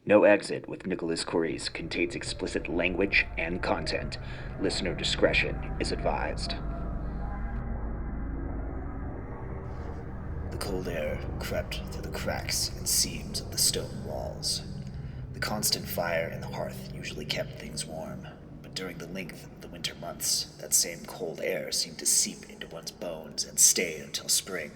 No Exit with Nicholas Corries contains explicit language and content. Listener discretion is advised. The cold air crept through the cracks and seams of the stone walls. The constant fire in the hearth usually kept things warm, but during the length of the winter months, that same cold air seemed to seep into one's bones and stay until spring.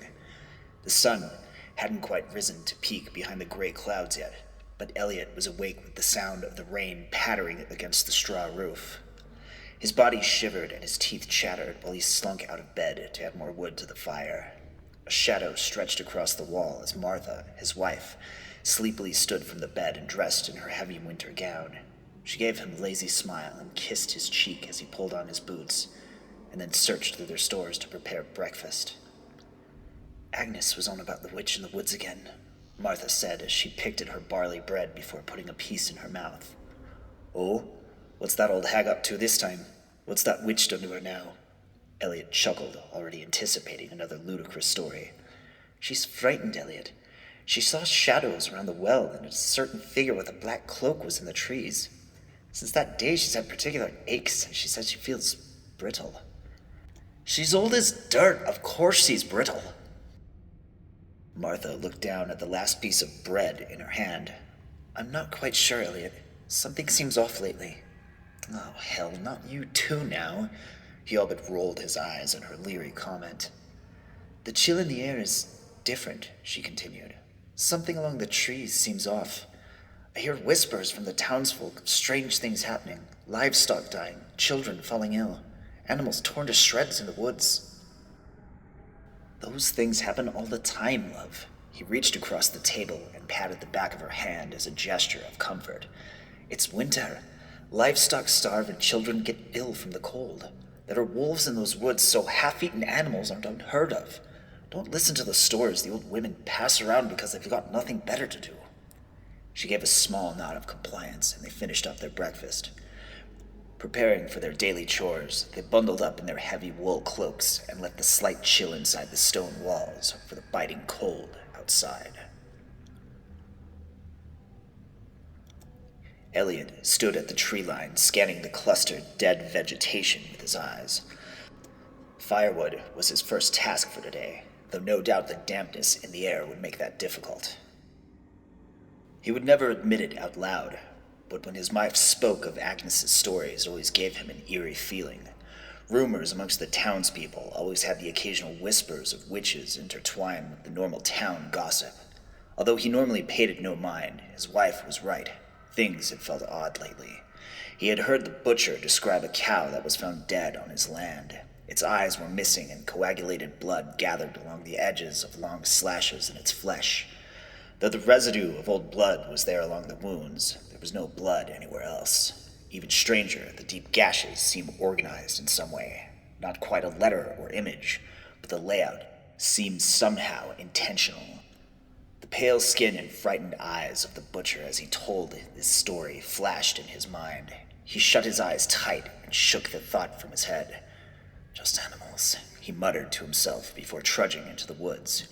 The sun hadn't quite risen to peak behind the gray clouds yet, but Elliot was awake with the sound of the rain pattering against the straw roof. His body shivered and his teeth chattered while he slunk out of bed to add more wood to the fire. A shadow stretched across the wall as Martha, his wife, sleepily stood from the bed and dressed in her heavy winter gown. She gave him a lazy smile and kissed his cheek as he pulled on his boots, and then searched through their stores to prepare breakfast. Agnes was on about the witch in the woods again, Martha said as she picked at her barley bread before putting a piece in her mouth. Oh, what's that old hag up to this time? What's that witch done to her now? Elliot chuckled, already anticipating another ludicrous story. She's frightened, Elliot. She saw shadows around the well, and a certain figure with a black cloak was in the trees. Since that day, she's had particular aches, and she says she feels brittle. She's old as dirt. Of course she's brittle. Martha looked down at the last piece of bread in her hand. I'm not quite sure, Elliot. Something seems off lately. Oh, hell, not you too now. He all but rolled his eyes at her leery comment. The chill in the air is different, she continued. Something along the trees seems off. I hear whispers from the townsfolk of strange things happening, livestock dying, children falling ill, animals torn to shreds in the woods. Those things happen all the time, love. He reached across the table and patted the back of her hand as a gesture of comfort. It's winter. Livestock starve and children get ill from the cold. There are wolves in those woods, so half-eaten animals aren't unheard of. Don't listen to the stories the old women pass around because they've got nothing better to do. She gave a small nod of compliance, and they finished up their breakfast. Preparing for their daily chores, they bundled up in their heavy wool cloaks and let the slight chill inside the stone walls for the biting cold outside. Elliot stood at the tree line, scanning the clustered, dead vegetation with his eyes. Firewood was his first task for today, though no doubt the dampness in the air would make that difficult. He would never admit it out loud, but when his wife spoke of Agnes's stories, it always gave him an eerie feeling. Rumors amongst the townspeople always had the occasional whispers of witches intertwined with the normal town gossip. Although he normally paid it no mind, his wife was right. Things had felt odd lately. He had heard the butcher describe a cow that was found dead on his land. Its eyes were missing and coagulated blood gathered along the edges of long slashes in its flesh. Though the residue of old blood was there along the wounds, there was no blood anywhere else. Even stranger, the deep gashes seemed organized in some way. Not quite a letter or image, but the layout seemed somehow intentional. The pale skin and frightened eyes of the butcher as he told this story flashed in his mind. He shut his eyes tight and shook the thought from his head. Just animals, he muttered to himself before trudging into the woods.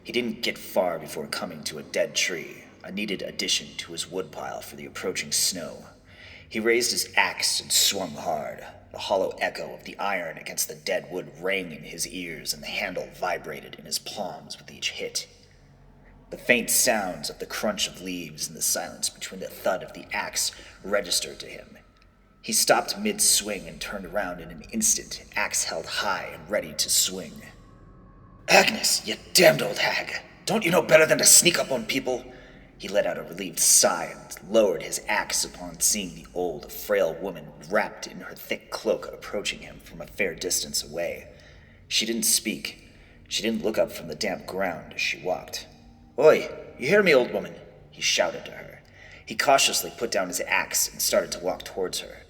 He didn't get far before coming to a dead tree, a needed addition to his woodpile for the approaching snow. He raised his axe and swung hard. The hollow echo of the iron against the dead wood rang in his ears, and the handle vibrated in his palms with each hit. The faint sounds of the crunch of leaves and the silence between the thud of the axe registered to him. He stopped mid-swing and turned around in an instant, axe held high and ready to swing. Agnes, you damned old hag! Don't you know better than to sneak up on people? He let out a relieved sigh and lowered his axe upon seeing the old, frail woman wrapped in her thick cloak approaching him from a fair distance away. She didn't speak. She didn't look up from the damp ground as she walked. Oi, you hear me, old woman? He shouted to her. He cautiously put down his axe and started to walk towards her.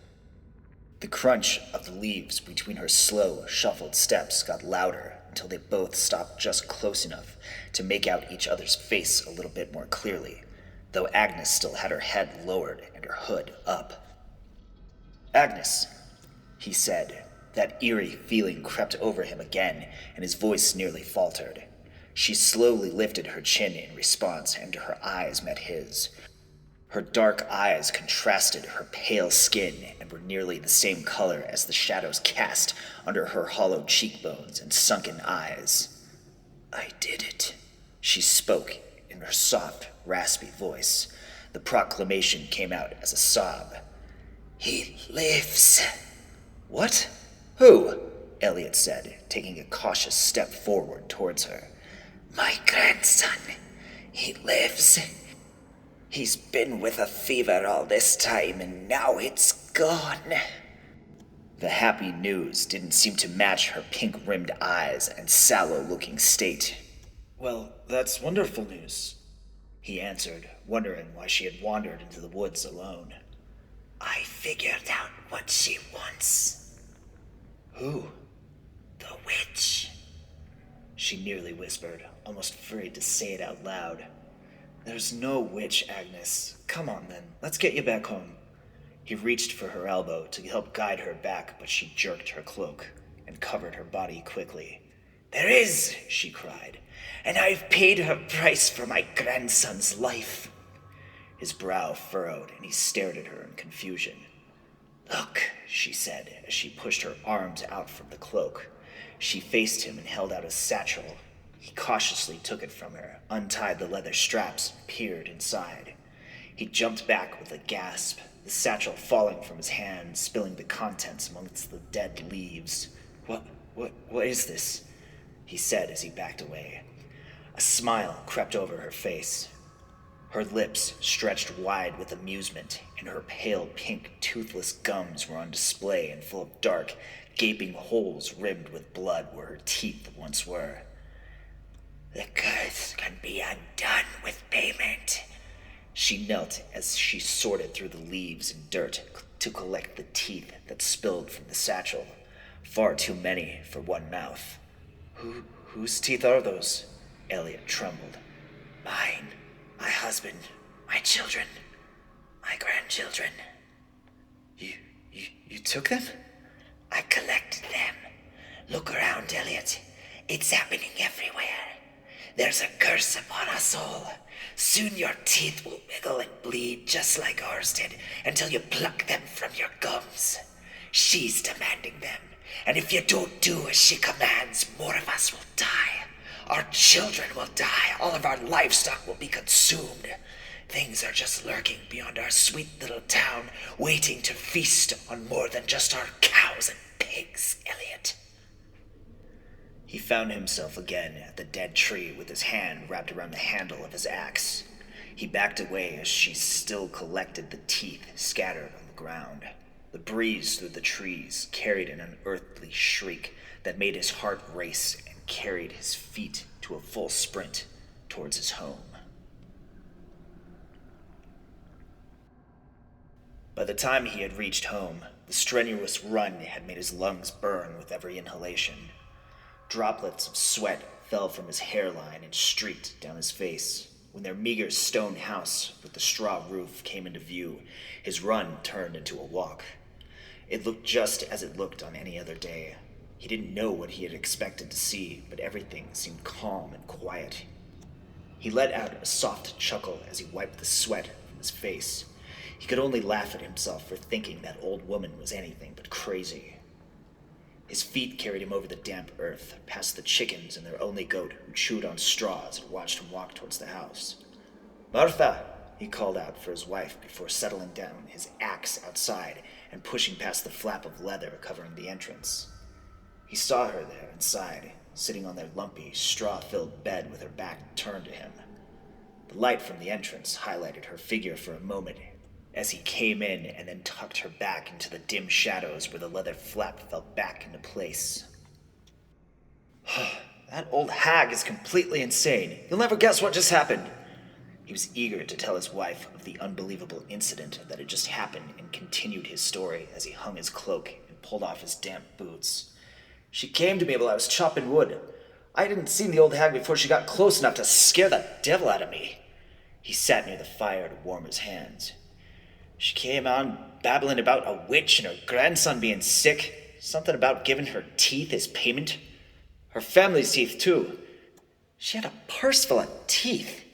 The crunch of the leaves between her slow, shuffled steps got louder until they both stopped just close enough to make out each other's face a little bit more clearly, though Agnes still had her head lowered and her hood up. Agnes, he said. That eerie feeling crept over him again, and his voice nearly faltered. She slowly lifted her chin in response, and her eyes met his. Her dark eyes contrasted her pale skin and were nearly the same color as the shadows cast under her hollow cheekbones and sunken eyes. "I did it," she spoke in her soft, raspy voice. The proclamation came out as a sob. "He lives." "What? Who?" Elliot said, taking a cautious step forward towards her. "My grandson. He lives. He's been with a fever all this time, and now it's gone." The happy news didn't seem to match her pink-rimmed eyes and sallow-looking state. "Well, that's wonderful news," he answered, wondering why she had wandered into the woods alone. "I figured out what she wants." "Who?" "The witch," she nearly whispered, almost afraid to say it out loud. "There's no witch, Agnes. Come on, then. Let's get you back home." He reached for her elbow to help guide her back, but she jerked her cloak and covered her body quickly. "There is," she cried, "and I've paid her price for my grandson's life." His brow furrowed, and he stared at her in confusion. "Look," she said, as she pushed her arms out from the cloak. She faced him and held out a satchel. He cautiously took it from her, untied the leather straps, and peered inside. He jumped back with a gasp, the satchel falling from his hand, spilling the contents amongst the dead leaves. What is this?" he said as he backed away. A smile crept over her face. Her lips stretched wide with amusement, and her pale pink toothless gums were on display and full of dark, gaping holes rimmed with blood where her teeth once were. "The curse can be undone with payment." She knelt as she sorted through the leaves and dirt to collect the teeth that spilled from the satchel. Far too many for one mouth. Whose teeth are those?" Elliot trembled. "Mine, my husband, my children, my grandchildren." You took them?" "I collected them. Look around, Elliot. It's happening everywhere. There's a curse upon us all. Soon your teeth will wiggle and bleed just like ours did until you pluck them from your gums. She's demanding them, and if you don't do as she commands, more of us will die. Our children will die. All of our livestock will be consumed. Things are just lurking beyond our sweet little town, waiting to feast on more than just our cows and pigs, Elliot." He found himself again at the dead tree with his hand wrapped around the handle of his axe. He backed away as she still collected the teeth scattered on the ground. The breeze through the trees carried an unearthly shriek that made his heart race and carried his feet to a full sprint towards his home. By the time he had reached home, the strenuous run had made his lungs burn with every inhalation. Droplets of sweat fell from his hairline and streaked down his face. When their meager stone house with the straw roof came into view, his run turned into a walk. It looked just as it looked on any other day. He didn't know what he had expected to see, but everything seemed calm and quiet. He let out a soft chuckle as he wiped the sweat from his face. He could only laugh at himself for thinking that old woman was anything but crazy. His feet carried him over the damp earth, past the chickens and their only goat who chewed on straws and watched him walk towards the house. "Martha!" he called out for his wife before settling down his axe outside and pushing past the flap of leather covering the entrance. He saw her there inside, sitting on their lumpy, straw-filled bed with her back turned to him. The light from the entrance highlighted her figure for a moment as he came in and then tucked her back into the dim shadows where the leather flap fell back into place. "That old hag is completely insane. You'll never guess what just happened." He was eager to tell his wife of the unbelievable incident that had just happened and continued his story as he hung his cloak and pulled off his damp boots. "She came to me while I was chopping wood. I hadn't seen the old hag before she got close enough to scare the devil out of me." He sat near the fire to warm his hands. "She came on babbling about a witch and her grandson being sick. Something about giving her teeth as payment. Her family's teeth, too. She had a purse full of teeth."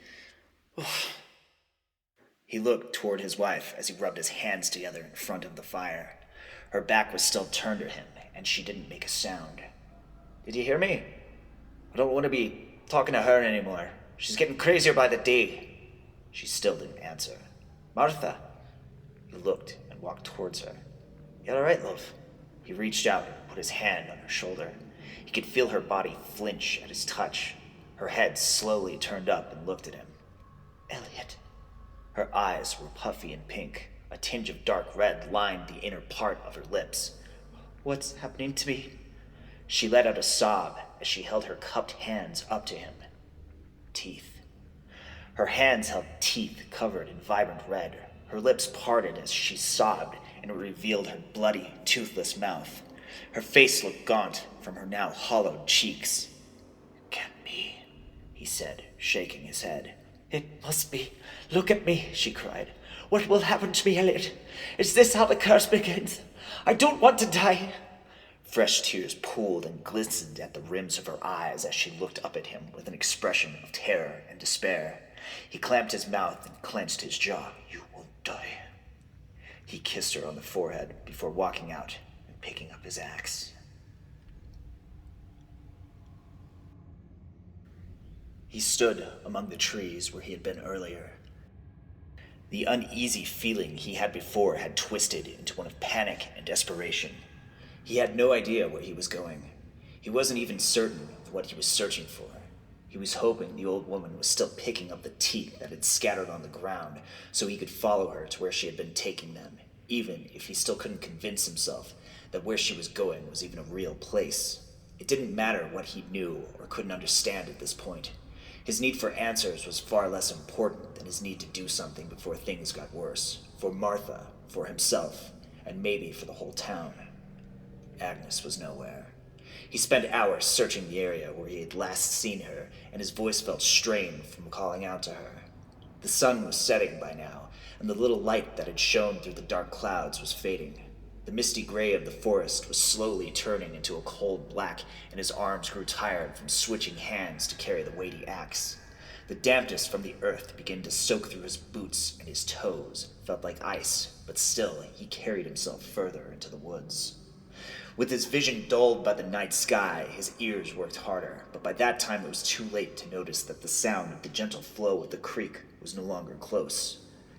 He looked toward his wife as he rubbed his hands together in front of the fire. Her back was still turned to him, and she didn't make a sound. "Did you hear me? I don't want to be talking to her anymore. She's getting crazier by the day." She still didn't answer. "Martha." He looked and walked towards her. "You all right, love?" He reached out and put his hand on her shoulder. He could feel her body flinch at his touch. Her head slowly turned up and looked at him. "Elliot." Her eyes were puffy and pink. A tinge of dark red lined the inner part of her lips. "What's happening to me?" She let out a sob as she held her cupped hands up to him. Teeth. Her hands held teeth covered in vibrant red. Her lips parted as she sobbed, and it revealed her bloody, toothless mouth. Her face looked gaunt from her now hollowed cheeks. "Can't be," he said, shaking his head. "It must be. Look at me," she cried. "What will happen to me, Elliot? Is this how the curse begins? I don't want to die." Fresh tears pooled and glistened at the rims of her eyes as she looked up at him with an expression of terror and despair. He clamped his mouth and clenched his jaw. "You won't die." He kissed her on the forehead before walking out and picking up his axe. He stood among the trees where he had been earlier. The uneasy feeling he had before had twisted into one of panic and desperation. He had no idea where he was going. He wasn't even certain of what he was searching for. He was hoping the old woman was still picking up the teeth that had scattered on the ground so he could follow her to where she had been taking them, even if he still couldn't convince himself that where she was going was even a real place. It didn't matter what he knew or couldn't understand at this point. His need for answers was far less important than his need to do something before things got worse. For Martha, for himself, and maybe for the whole town. Agnes was nowhere. He spent hours searching the area where he had last seen her, and his voice felt strained from calling out to her. The sun was setting by now, and the little light that had shone through the dark clouds was fading. The misty gray of the forest was slowly turning into a cold black, and his arms grew tired from switching hands to carry the weighty axe. The dampness from the earth began to soak through his boots, and his toes felt like ice, but still he carried himself further into the woods. With his vision dulled by the night sky, his ears worked harder, but by that time it was too late to notice that the sound of the gentle flow of the creek was no longer close.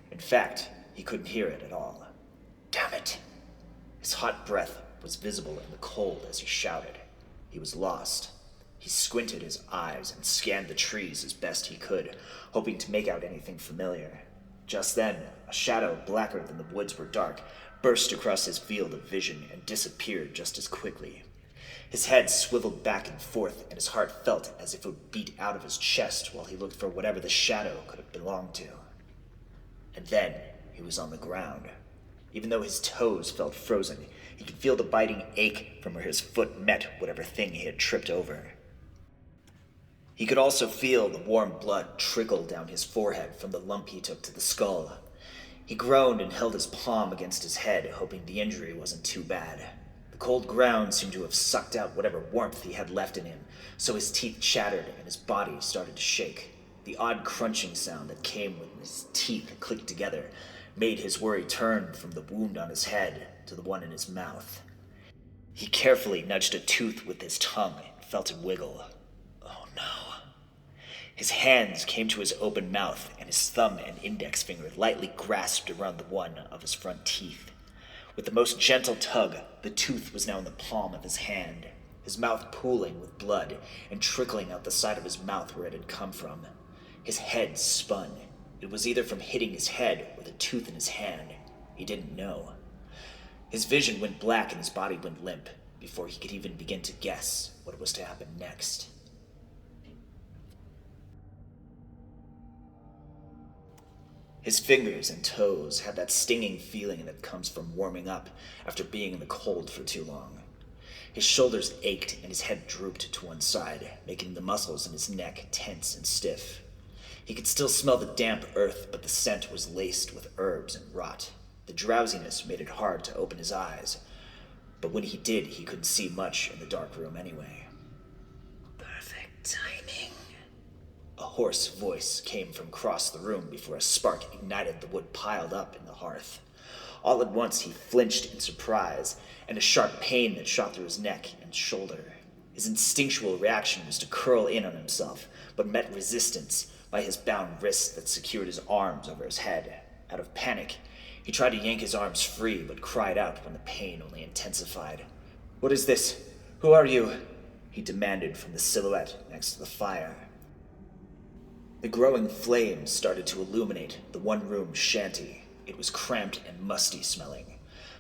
In fact, he couldn't hear it at all. Damn it! His hot breath was visible in the cold as he shouted. He was lost. He squinted his eyes and scanned the trees as best he could, hoping to make out anything familiar. Just then, a shadow blacker than the woods were dark burst across his field of vision and disappeared just as quickly. His head swiveled back and forth, and his heart felt as if it would beat out of his chest while he looked for whatever the shadow could have belonged to. And then he was on the ground. Even though his toes felt frozen, he could feel the biting ache from where his foot met whatever thing he had tripped over. He could also feel the warm blood trickle down his forehead from the lump he took to the skull. He groaned and held his palm against his head, hoping the injury wasn't too bad. The cold ground seemed to have sucked out whatever warmth he had left in him, so his teeth chattered and his body started to shake. The odd crunching sound that came when his teeth clicked together made his worry turn from the wound on his head to the one in his mouth. He carefully nudged a tooth with his tongue and felt it wiggle. Oh no. His hands came to his open mouth, and his thumb and index finger lightly grasped around the one of his front teeth. With the most gentle tug, the tooth was now in the palm of his hand, his mouth pooling with blood and trickling out the side of his mouth where it had come from. His head spun. It was either from hitting his head or the tooth in his hand. He didn't know. His vision went black and his body went limp before he could even begin to guess what was to happen next. His fingers and toes had that stinging feeling that comes from warming up after being in the cold for too long. His shoulders ached and his head drooped to one side, making the muscles in his neck tense and stiff. He could still smell the damp earth, but the scent was laced with herbs and rot. The drowsiness made it hard to open his eyes, but when he did, he couldn't see much in the dark room anyway. Perfect timing. A hoarse voice came from across the room before a spark ignited the wood piled up in the hearth. All at once he flinched in surprise, and a sharp pain that shot through his neck and shoulder. His instinctual reaction was to curl in on himself, but met resistance by his bound wrists that secured his arms over his head. Out of panic, he tried to yank his arms free, but cried out when the pain only intensified. "What is this? Who are you?" he demanded from the silhouette next to the fire. The growing flames started to illuminate the one-room shanty. It was cramped and musty smelling.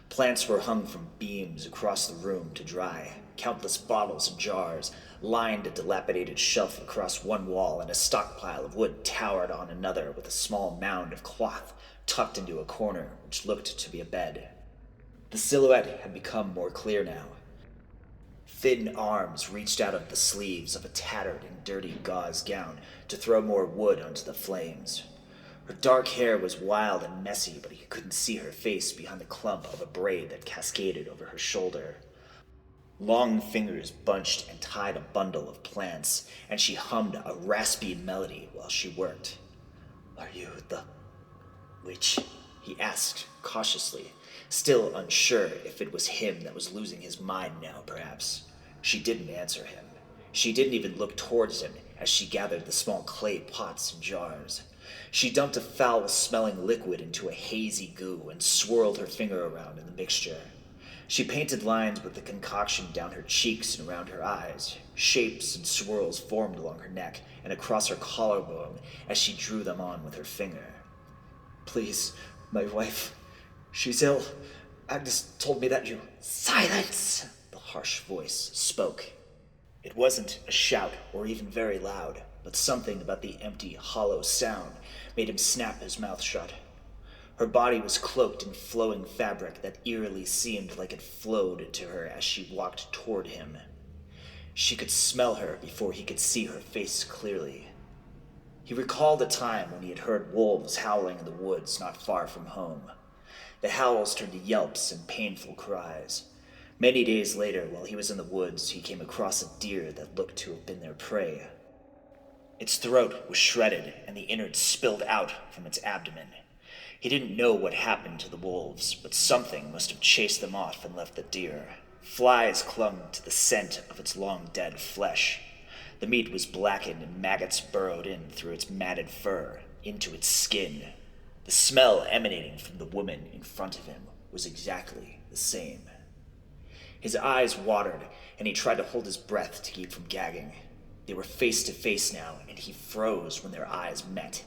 Plants were hung from beams across the room to dry. Countless bottles and jars lined a dilapidated shelf across one wall, and a stockpile of wood towered on another, with a small mound of cloth tucked into a corner which looked to be a bed. The silhouette had become more clear now. Thin arms reached out of the sleeves of a tattered and dirty gauze gown to throw more wood onto the flames. Her dark hair was wild and messy, but he couldn't see her face behind the clump of a braid that cascaded over her shoulder. Long fingers bunched and tied a bundle of plants, and she hummed a raspy melody while she worked. "Are you the witch?" he asked cautiously, still unsure if it was him that was losing his mind now, perhaps. She didn't answer him. She didn't even look towards him as she gathered the small clay pots and jars. She dumped a foul-smelling liquid into a hazy goo and swirled her finger around in the mixture. She painted lines with the concoction down her cheeks and around her eyes. Shapes and swirls formed along her neck and across her collarbone as she drew them on with her finger. "Please, my wife, she's ill. Agnes told me that you—" "Silence!" the harsh voice spoke. It wasn't a shout or even very loud, but something about the empty, hollow sound made him snap his mouth shut. Her body was cloaked in flowing fabric that eerily seemed like it flowed into her as she walked toward him. She could smell her before he could see her face clearly. He recalled a time when he had heard wolves howling in the woods not far from home. The howls turned to yelps and painful cries. Many days later, while he was in the woods, he came across a deer that looked to have been their prey. Its throat was shredded, and the innards spilled out from its abdomen. He didn't know what happened to the wolves, but something must have chased them off and left the deer. Flies clung to the scent of its long-dead flesh. The meat was blackened and maggots burrowed in through its matted fur, into its skin. The smell emanating from the woman in front of him was exactly the same. His eyes watered, and he tried to hold his breath to keep from gagging. They were face to face now, and he froze when their eyes met.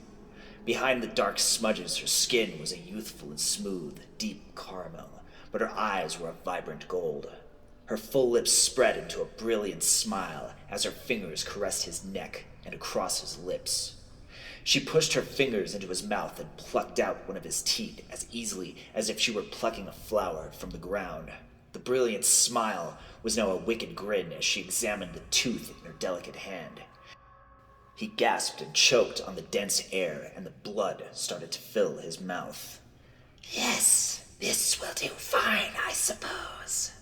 Behind the dark smudges, her skin was a youthful and smooth, deep caramel, but her eyes were a vibrant gold. Her full lips spread into a brilliant smile as her fingers caressed his neck and across his lips. She pushed her fingers into his mouth and plucked out one of his teeth as easily as if she were plucking a flower from the ground. The brilliant smile was now a wicked grin as she examined the tooth in her delicate hand. He gasped and choked on the dense air, and the blood started to fill his mouth. "Yes, this will do fine, I suppose."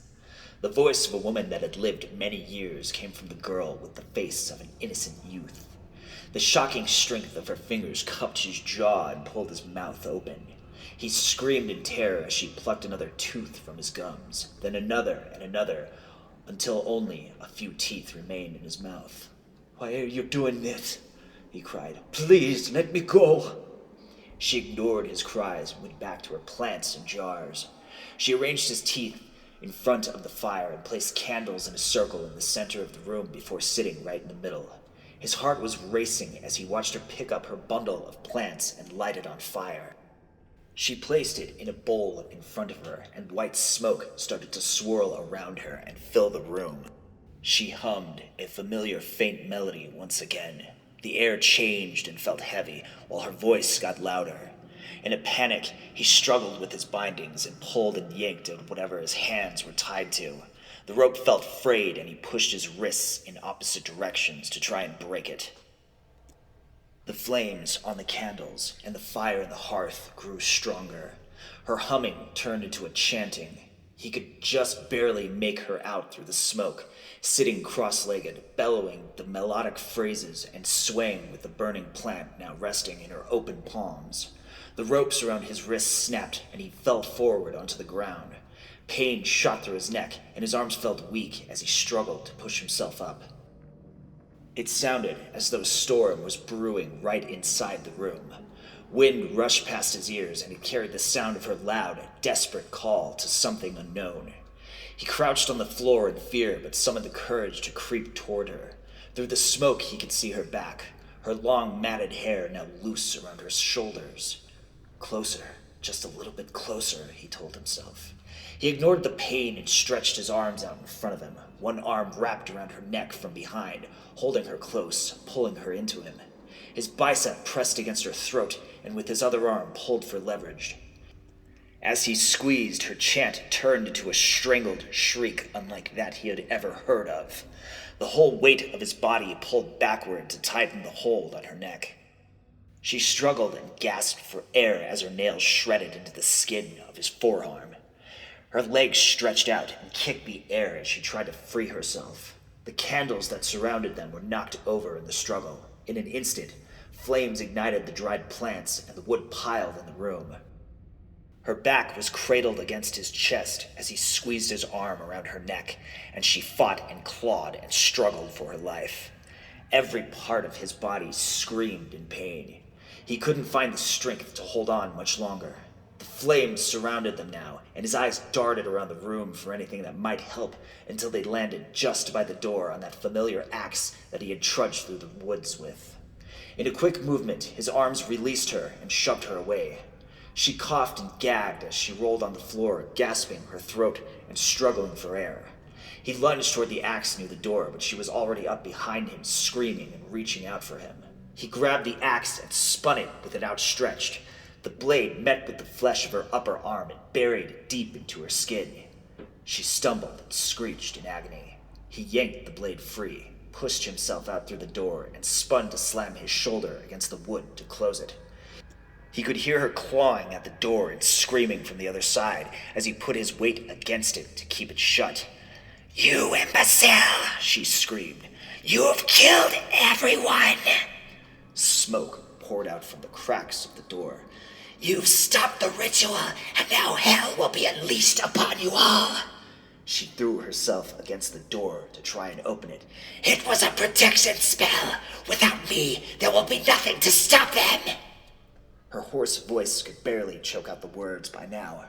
The voice of a woman that had lived many years came from the girl with the face of an innocent youth. The shocking strength of her fingers cupped his jaw and pulled his mouth open. He screamed in terror as she plucked another tooth from his gums, then another and another, until only a few teeth remained in his mouth. "Why are you doing this?" he cried. "Please, let me go." She ignored his cries and went back to her plants and jars. She arranged his teeth in front of the fire and placed candles in a circle in the center of the room before sitting right in the middle. His heart was racing as he watched her pick up her bundle of plants and light it on fire. She placed it in a bowl in front of her, and white smoke started to swirl around her and fill the room. She hummed a familiar faint melody once again. The air changed and felt heavy, while her voice got louder. In a panic, he struggled with his bindings and pulled and yanked at whatever his hands were tied to. The rope felt frayed, and he pushed his wrists in opposite directions to try and break it. The flames on the candles and the fire in the hearth grew stronger. Her humming turned into a chanting. He could just barely make her out through the smoke, sitting cross-legged, bellowing the melodic phrases and swaying with the burning plant now resting in her open palms. The ropes around his wrists snapped, and he fell forward onto the ground. Pain shot through his neck, and his arms felt weak as he struggled to push himself up. It sounded as though a storm was brewing right inside the room. Wind rushed past his ears, and it carried the sound of her loud, desperate call to something unknown. He crouched on the floor in fear, but summoned the courage to creep toward her. Through the smoke, he could see her back, her long, matted hair now loose around her shoulders. Closer, just a little bit closer, he told himself. He ignored the pain and stretched his arms out in front of him, one arm wrapped around her neck from behind, holding her close, pulling her into him. His bicep pressed against her throat, and with his other arm pulled for leverage. As he squeezed, her chant turned into a strangled shriek unlike that he had ever heard of. The whole weight of his body pulled backward to tighten the hold on her neck. She struggled and gasped for air as her nails shredded into the skin of his forearm. Her legs stretched out and kicked the air as she tried to free herself. The candles that surrounded them were knocked over in the struggle. In an instant, flames ignited the dried plants and the wood piled in the room. Her back was cradled against his chest as he squeezed his arm around her neck, and she fought and clawed and struggled for her life. Every part of his body screamed in pain. He couldn't find the strength to hold on much longer. The flames surrounded them now, and his eyes darted around the room for anything that might help until they landed just by the door on that familiar axe that he had trudged through the woods with. In a quick movement, his arms released her and shoved her away. She coughed and gagged as she rolled on the floor, gasping her throat and struggling for air. He lunged toward the axe near the door, but she was already up behind him, screaming and reaching out for him. He grabbed the axe and spun it with it outstretched. The blade met with the flesh of her upper arm and buried deep into her skin. She stumbled and screeched in agony. He yanked the blade free, pushed himself out through the door, and spun to slam his shoulder against the wood to close it. He could hear her clawing at the door and screaming from the other side as he put his weight against it to keep it shut. "You imbecile!" she screamed. "You've killed everyone!" Smoke poured out from the cracks of the door. "You've stopped the ritual, and now hell will be unleashed upon you all!" She threw herself against the door to try and open it. "It was a protection spell! Without me, there will be nothing to stop them!" Her hoarse voice could barely choke out the words by now.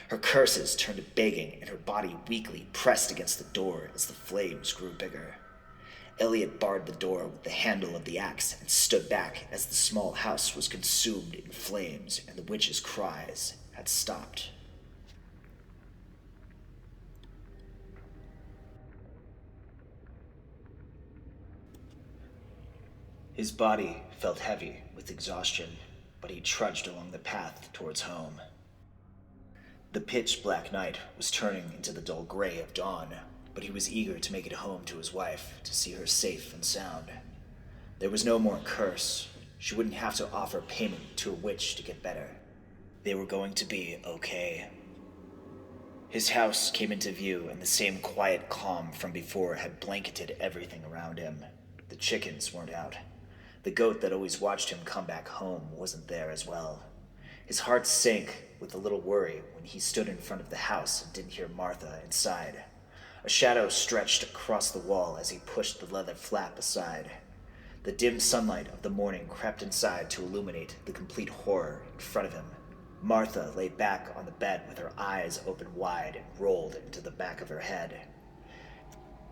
Her curses turned to begging, and her body weakly pressed against the door as the flames grew bigger. Elliot barred the door with the handle of the axe and stood back as the small house was consumed in flames and the witch's cries had stopped. His body felt heavy with exhaustion, but he trudged along the path towards home. The pitch-black night was turning into the dull gray of dawn, but he was eager to make it home to his wife, to see her safe and sound. There was no more curse. She wouldn't have to offer payment to a witch to get better. They were going to be okay. His house came into view, and the same quiet calm from before had blanketed everything around him. The chickens weren't out. The goat that always watched him come back home wasn't there as well. His heart sank with a little worry when he stood in front of the house and didn't hear Martha inside. A shadow stretched across the wall as he pushed the leather flap aside. The dim sunlight of the morning crept inside to illuminate the complete horror in front of him. Martha lay back on the bed with her eyes open wide and rolled into the back of her head.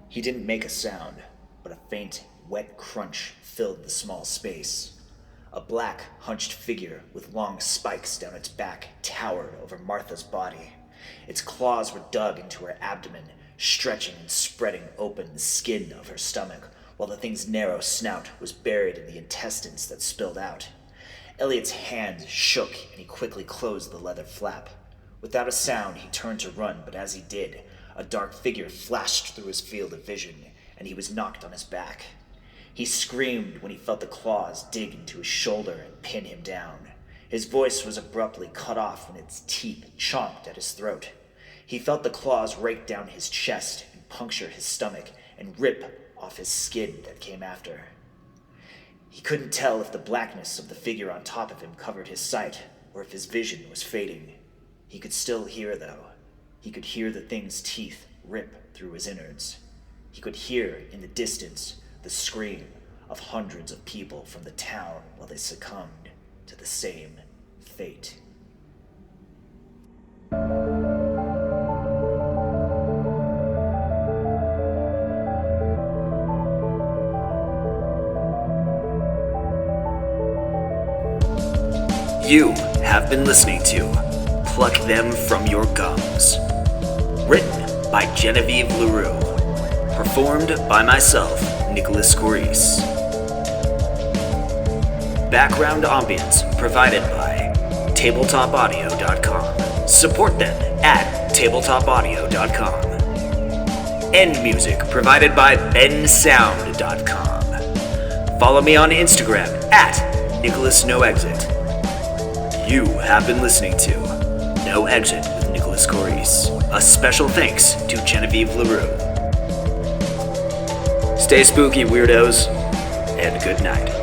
He didn't make a sound, but a faint, wet crunch filled the small space. A black, hunched figure with long spikes down its back towered over Martha's body. Its claws were dug into her abdomen, stretching and spreading open the skin of her stomach, while the thing's narrow snout was buried in the intestines that spilled out. Elliot's hand shook, and he quickly closed the leather flap. Without a sound, he turned to run, but as he did, a dark figure flashed through his field of vision, and he was knocked on his back. He screamed when he felt the claws dig into his shoulder and pin him down. His voice was abruptly cut off when its teeth chomped at his throat. He felt the claws rake down his chest and puncture his stomach and rip off his skin that came after. He couldn't tell if the blackness of the figure on top of him covered his sight or if his vision was fading. He could still hear, though. He could hear the thing's teeth rip through his innards. He could hear in the distance the scream of hundreds of people from the town while they succumbed to the same fate. You have been listening to Pluck Them From Your Gums. Written by Genevieve LaRoux. Performed by myself, Nicholas Corisse. Background ambience provided by tabletopaudio.com. Support them at tabletopaudio.com. End music provided by bensound.com. Follow me on Instagram at NicholasNoExit. You have been listening to No Exit with Nicholas Corisse. A special thanks to Genevieve LaRoux. Stay spooky, weirdos, and good night.